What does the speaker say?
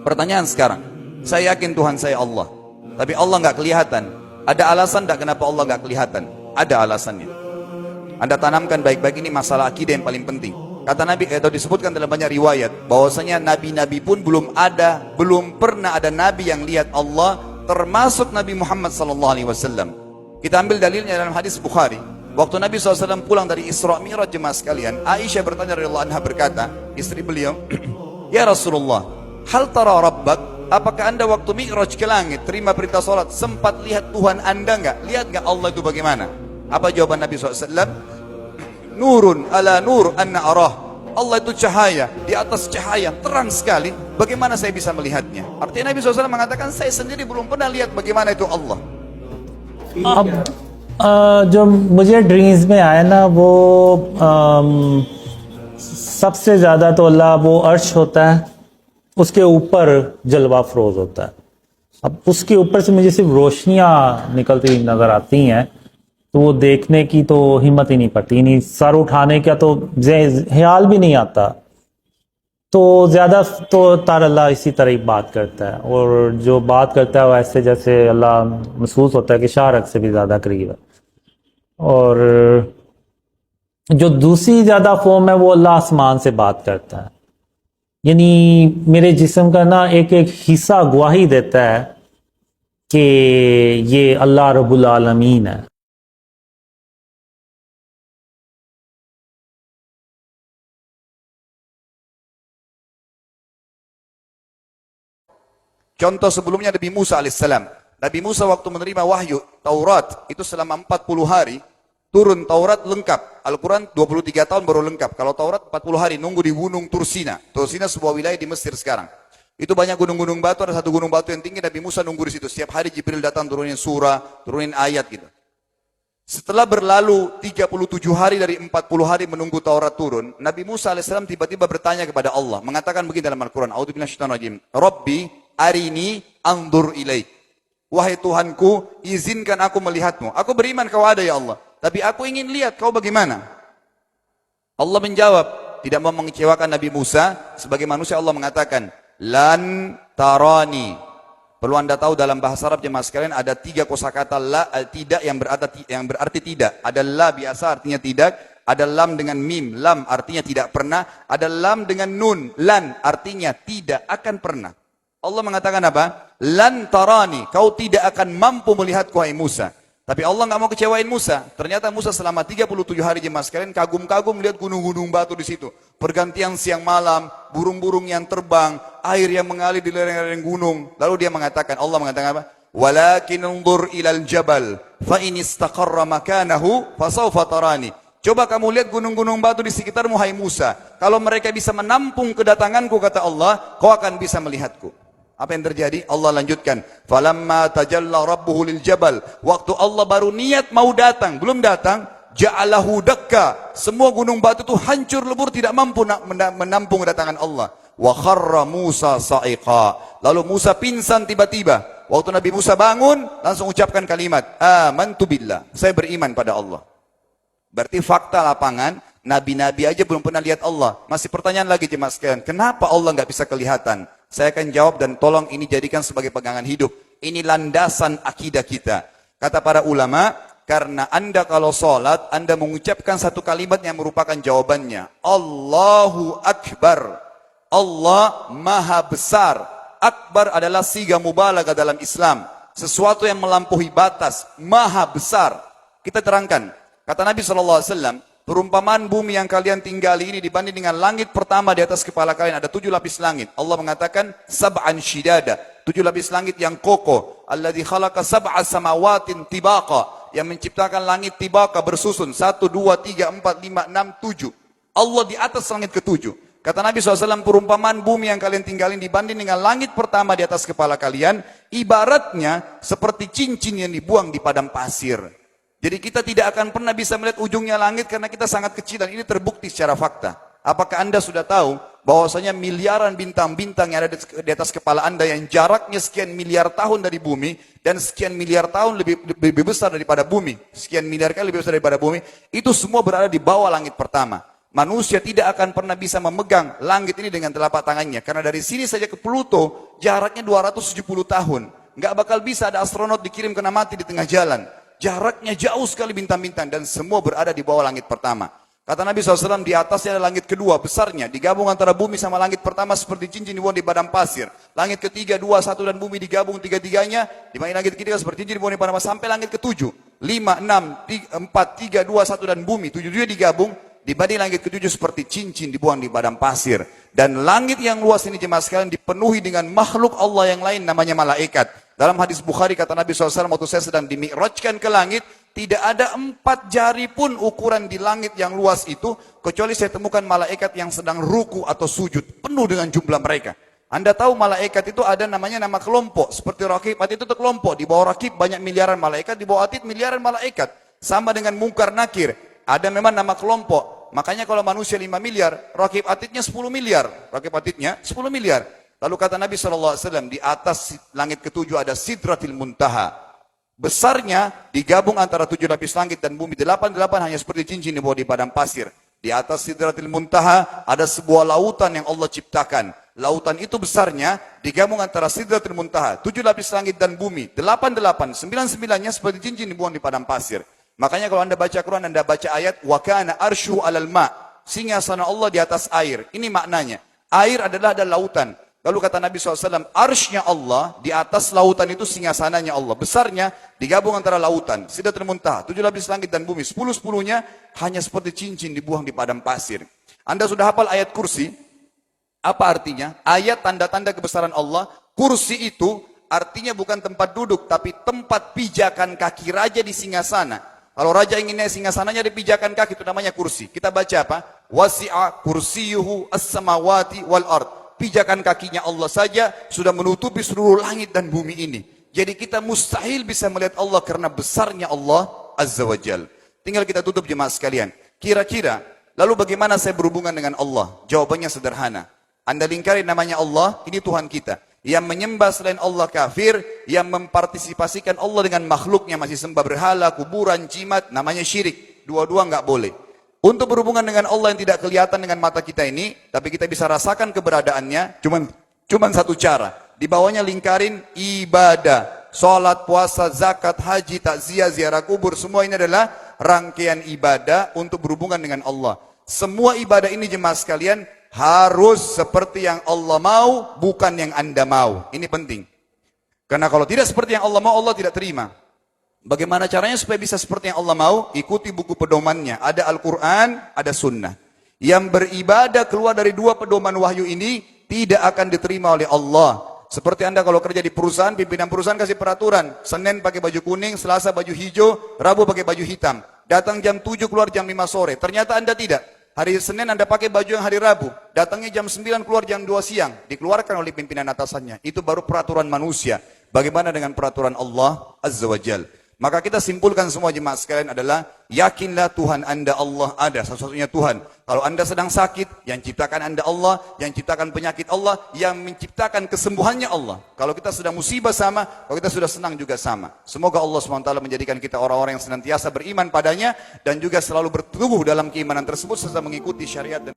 Pertanyaan sekarang, saya yakin Tuhan saya Allah, tapi Allah nggak kelihatan. Ada alasan tak kenapa Allah nggak kelihatan? Ada alasannya. Anda tanamkan baik-baik, ini masalah akidah yang paling penting. Kata Nabi, atau disebutkan dalam banyak riwayat, bahwasanya nabi-nabi pun belum pernah ada nabi yang lihat Allah, termasuk Nabi Muhammad SAW. Kita ambil dalilnya dalam hadis Bukhari. Waktu Nabi SAW pulang dari Isra Mi'raj, jemaah sekalian, Aisyah bertanya radhiyallahu anha, berkata, istri beliau, ya Rasulullah, hal tara rabbak, apakah anda waktu Mi'raj ke langit, terima perintah salat, sempat lihat Tuhan anda enggak? Lihat enggak Allah itu bagaimana? Apa jawaban Nabi SAW? Nurun ala nur anna arah. Allah itu cahaya, di atas cahaya, terang sekali. Bagaimana saya bisa melihatnya? Artinya Nabi SAW mengatakan, saya sendiri belum pernah lihat bagaimana itu Allah. अब जो मुझे ड्रीम्स में आया ना वो सबसे ज़्यादा तो अल्लाह वो अर्श होता है, उसके ऊपर जलवा फरोज होता है। अब उसके ऊपर से मुझे सिर्फ रोशनियाँ निकलती नज़र आती हैं, तो वो देखने की तो हिम्मत ही नहीं पड़ती, नहीं सर उठाने का तो ख्याल भी नहीं आता। तो ज़्यादा तो तार अल्लाह इसी तरह ही बात करता है, और जो बात करता है वो ऐसे जैसे अल्लाह महसूस होता है कि शाहरग से भी ज़्यादा करीब है। और जो दूसरी ज़्यादा फॉर्म है वो अल्लाह आसमान से बात करता है, यानी मेरे जिस्म का ना एक एक हिस्सा गवाही देता है कि ये अल्लाह रब्बुल आलमीन है। Contoh sebelumnya Nabi Musa alaihissalam. Nabi Musa waktu menerima wahyu Taurat itu selama 40 hari turun Taurat lengkap. Al-Quran 23 tahun baru lengkap. Kalau Taurat 40 hari nunggu di gunung Tursina. Tursina sebuah wilayah di Mesir sekarang. Itu banyak gunung-gunung batu, ada satu gunung batu yang tinggi, Nabi Musa nunggu di situ. Setiap hari Jibril datang turunin surah, turunin ayat gitu. Setelah berlalu 37 hari dari 40 hari menunggu Taurat turun, Nabi Musa alaihissalam tiba-tiba bertanya kepada Allah, mengatakan begini dalam Al-Quran, A'udzubillahi minasyaitonir rajim, Rabbi arini anzur ilaik. Wahai Tuhanku, izinkan aku melihatmu. Aku beriman kau ada ya Allah, tapi aku ingin lihat kau bagaimana. Allah menjawab, tidak mau mengecewakan Nabi Musa, sebagai manusia Allah mengatakan, lan tarani. Perlu anda tahu dalam bahasa Arab jemaah sekalian ada 3 kosakata la, tidak yang berarti tidak. Ada la biasa artinya tidak, ada lam dengan mim, lam artinya tidak pernah, ada lam dengan nun, lan artinya tidak akan pernah. Allah mengatakan apa? Lan tarani, kau tidak akan mampu melihatku hai Musa. Tapi Allah nggak mau kecewain Musa. Ternyata Musa selama 37 hari jemaah sekalian kagum-kagum lihat gunung-gunung batu di situ. Pergantian siang malam, burung-burung yang terbang, air yang mengalir di lereng-lereng gunung. Lalu dia mengatakan, Allah mengatakan apa? Walakin unzur ilal jabal, fa in istaqarra makanahu fa sawfa tarani. Coba kamu lihat gunung-gunung batu di sekitarmu hai Musa. Kalau mereka bisa menampung kedatanganku kata Allah, kau akan bisa melihatku. Apa yang terjadi? Allah lanjutkan, falamma tajalla rabbuhu lil jabal, waktu Allah baru niat mau datang, belum datang, ja'alahu dakka, semua gunung batu itu hancur lebur, tidak mampu menampung kedatangan Allah. Wa kharra Musa sa'iqa, lalu Musa pingsan tiba-tiba. Waktu Nabi Musa bangun, langsung ucapkan kalimat, amantu billah, saya beriman pada Allah. Berarti fakta lapangan, nabi-nabi aja belum pernah lihat Allah. Masih pertanyaan lagi jemaah sekalian, kenapa Allah nggak bisa kelihatan? Saya akan jawab dan tolong ini jadikan sebagai pegangan hidup. Ini landasan akidah kita. Kata para ulama, karena anda kalau sholat, anda mengucapkan satu kalimat yang merupakan jawabannya. Allahu Akbar. Allah Maha Besar. Akbar adalah siga mubalaghah dalam Islam. Sesuatu yang melampaui batas. Maha Besar. Kita terangkan. Kata Nabi SAW, perumpamaan bumi yang kalian tinggali ini dibanding dengan langit pertama di atas kepala kalian ada 7 lapis langit. Allah mengatakan sab'an shidada, 7 lapis langit yang kokoh. Alladzi khalaqa sab'a samawatin tibaqa, yang menciptakan langit tibaqa bersusun 1 2 3 4 5 6 7. Allah di atas langit ke-7. Kata Nabi SAW, perumpamaan bumi yang kalian tinggalin dibanding dengan langit pertama di atas kepala kalian, ibaratnya seperti cincin yang dibuang di padang pasir. Jadi kita tidak akan pernah bisa melihat ujungnya langit karena kita sangat kecil, dan ini terbukti secara fakta. Apakah anda sudah tahu bahwasanya miliaran bintang-bintang yang ada di atas kepala anda yang jaraknya sekian miliar tahun dari bumi dan sekian miliar tahun lebih besar daripada bumi, sekian miliar kali lebih besar daripada bumi, itu semua berada di bawah langit pertama. Manusia tidak akan pernah bisa memegang langit ini dengan telapak tangannya. Karena dari sini saja ke Pluto, jaraknya 270 tahun. Nggak bakal bisa ada astronot dikirim kena mati di tengah jalan. Jaraknya jauh sekali bintang-bintang dan semua berada di bawah langit pertama. Kata Nabi SAW, di atasnya ada langit kedua besarnya. Digabung antara bumi sama langit pertama seperti cincin dibuang di padang pasir. Langit ketiga, dua, satu dan bumi digabung tiga-tiganya. Di mana langit ketiga seperti cincin dibuang di padang pasir sampai langit ketujuh. 5, 6, 4, 3, 2, 1 dan bumi. 7 digabung. Dibanding langit ketujuh seperti cincin dibuang di padang pasir. Dan langit yang luas ini jemaah sekalian dipenuhi dengan makhluk Allah yang lain namanya malaikat. Dalam hadis Bukhari kata Nabi SAW, waktu saya sedang dimi'rajkan ke langit, tidak ada 4 jari pun ukuran di langit yang luas itu, kecuali saya temukan malaikat yang sedang ruku atau sujud, penuh dengan jumlah mereka. Anda tahu malaikat itu ada namanya nama kelompok, seperti Raqib, Atid itu kelompok. Di bawah Raqib banyak miliaran malaikat, di bawah Atid miliaran malaikat. Sama dengan Munkar Nakir, ada memang nama kelompok. Makanya kalau manusia 5 miliar, Raqib Atidnya 10 miliar. Raqib Atidnya 10 miliar. Lalu kata Nabi SAW, di atas langit ketujuh ada Sidratil Muntaha. Besarnya digabung antara 7 lapis langit dan bumi. 8 hanya seperti cincin di bawah di padang pasir. Di atas Sidratil Muntaha ada sebuah lautan yang Allah ciptakan. Lautan itu besarnya digabung antara Sidratil Muntaha. 7 lapis langit dan bumi. 8, 9-9-nya seperti cincin dibuang di padang pasir. Makanya kalau Anda baca Quran, Anda baca ayat wa kana arsyu 'alal ma', singgasana Allah di atas air. Ini maknanya. Air adalah ada lautan. Lalu kata Nabi SAW, arsy-nya Allah di atas lautan itu singgasananya Allah. Besarnya digabung antara lautan, Sidratul Muntaha, 7 lapis langit dan bumi. 10-10-nya hanya seperti cincin dibuang di padang pasir. Anda sudah hafal ayat kursi? Apa artinya? Ayat tanda-tanda kebesaran Allah. Kursi itu artinya bukan tempat duduk, tapi tempat pijakan kaki raja di singgasana. Kalau raja inginnya singgasananya dipijakan kaki, itu namanya kursi. Kita baca apa? Wasi'a kursiyuhu as-samawati wal ard. Pijakan kakinya Allah saja sudah menutupi seluruh langit dan bumi ini. Jadi kita mustahil bisa melihat Allah karena besarnya Allah Azza wa Jal. Tinggal kita tutup jemaah sekalian. Kira-kira, lalu bagaimana saya berhubungan dengan Allah? Jawabannya sederhana. Anda lingkari namanya Allah, ini Tuhan kita. Yang menyembah selain Allah kafir, yang mempartisipasikan Allah dengan makhluknya masih sembah berhala, kuburan, jimat, namanya syirik. Dua-dua enggak boleh. Untuk berhubungan dengan Allah yang tidak kelihatan dengan mata kita ini, tapi kita bisa rasakan keberadaannya, cuman satu cara. Di bawahnya lingkarin ibadah. Salat, puasa, zakat, haji, takziah, ziarah kubur, semua ini adalah rangkaian ibadah untuk berhubungan dengan Allah. Semua ibadah ini jemaah sekalian, harus seperti yang Allah mau, bukan yang Anda mau. Ini penting. Karena kalau tidak seperti yang Allah mau, Allah tidak terima. Bagaimana caranya supaya bisa seperti yang Allah mau? Ikuti buku pedomannya. Ada Al-Quran, ada Sunnah. Yang beribadah keluar dari 2 pedoman wahyu ini, tidak akan diterima oleh Allah. Seperti Anda kalau kerja di perusahaan, pimpinan perusahaan kasih peraturan. Senin pakai baju kuning, Selasa baju hijau, Rabu pakai baju hitam. Datang jam 7, keluar jam 5 sore. Ternyata Anda tidak. Hari Senin Anda pakai baju yang hari Rabu, datangnya jam 9, keluar jam 2 siang, dikeluarkan oleh pimpinan atasannya. Itu baru peraturan manusia. Bagaimana dengan peraturan Allah Azza wa Jal? Maka kita simpulkan semua jemaah sekalian adalah, yakinlah Tuhan Anda Allah ada, satu-satunya Tuhan. Kalau Anda sedang sakit, yang ciptakan Anda Allah, yang ciptakan penyakit Allah, yang menciptakan kesembuhannya Allah. Kalau kita sudah musibah sama, kalau kita sudah senang juga sama. Semoga Allah SWT menjadikan kita orang-orang yang senantiasa beriman padanya, dan juga selalu bertumbuh dalam keimanan tersebut, serta mengikuti syariat dan